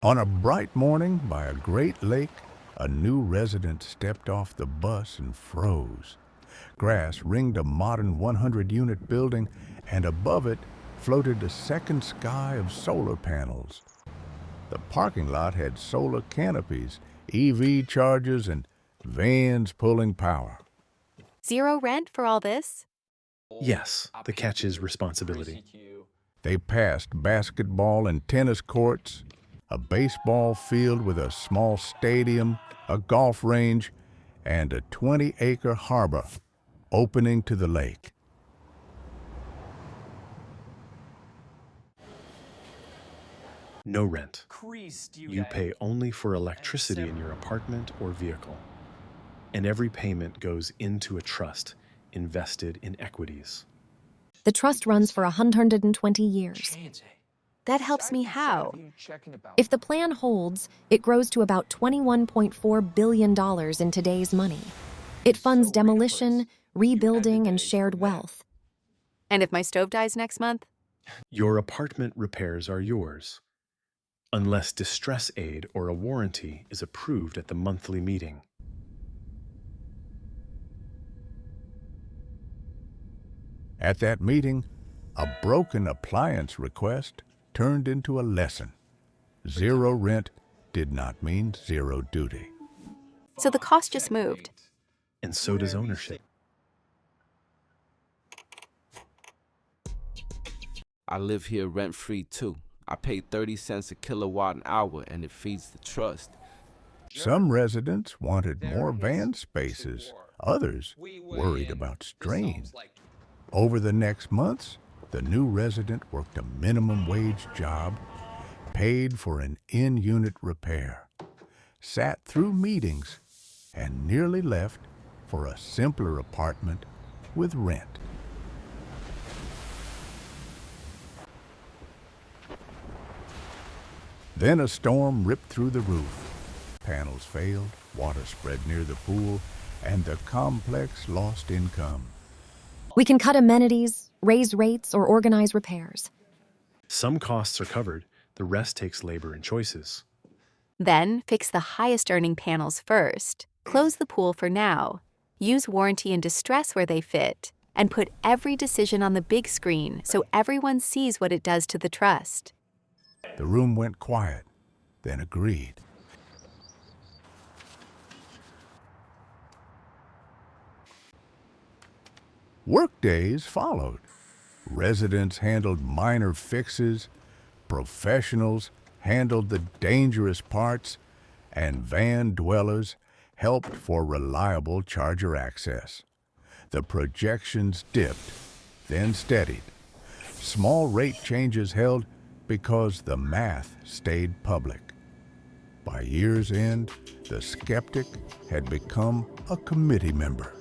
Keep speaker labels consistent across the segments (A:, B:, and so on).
A: On a bright morning by a great lake, a new resident stepped off the bus and froze. Grass ringed a modern 100-unit building, and above it floated a second sky of solar panels. The parking lot had solar canopies, EV chargers, and vans pulling power.
B: Zero rent for all this?
C: Yes, the catch is responsibility.
A: They passed basketball and tennis courts, a baseball field with a small stadium, a golf range, and a 20-acre harbor opening to the lake.
C: No rent. You pay only for electricity in your apartment or vehicle. And every payment goes into a trust invested in equities.
D: The trust runs for 120 years.
B: That helps me how?
D: If the plan holds, it grows to about $21.4 billion in today's money. It funds demolition, rebuilding, and shared wealth.
B: And if my stove dies next month?
C: Your apartment repairs are yours, unless distress aid or a warranty is approved at the monthly meeting.
A: At that meeting, a broken appliance request turned into a lesson. Zero rent did not mean zero duty.
B: So the cost just moved.
C: And so does ownership.
E: I live here rent-free too. I pay 30 cents a kilowatt an hour and it feeds the trust.
A: Some residents wanted more van spaces. Others worried about strain. Over the next months, the new resident worked a minimum wage job, paid for an in-unit repair, sat through meetings, and nearly left for a simpler apartment with rent. Then a storm ripped through the roof. Panels failed, water spread near the pool, and the complex lost income.
D: We can cut amenities, raise rates, or organize repairs.
C: Some costs are covered. The rest takes labor and choices.
B: Then fix the highest earning panels first. Close the pool for now. Use warranty and distress where they fit. And put every decision on the big screen so everyone sees what it does to the trust.
A: The room went quiet, then agreed. Workdays followed. Residents handled minor fixes, professionals handled the dangerous parts, and van dwellers helped for reliable charger access. The projections dipped, then steadied. Small rate changes held because the math stayed public. By year's end, the skeptic had become a committee member.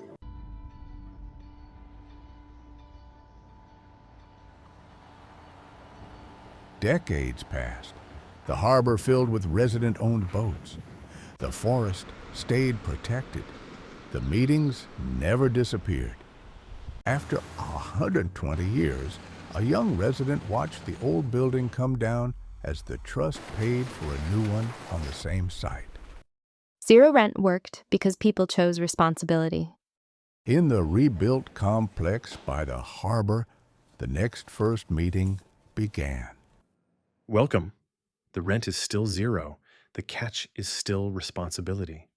A: Decades passed. The harbor filled with resident-owned boats. The forest stayed protected. The meetings never disappeared. After 120 years, a young resident watched the old building come down as the trust paid for a new one on the same site.
F: Zero rent worked because people chose responsibility.
A: In the rebuilt complex by the harbor, the next first meeting began.
C: Welcome. The rent is still zero. The catch is still responsibility.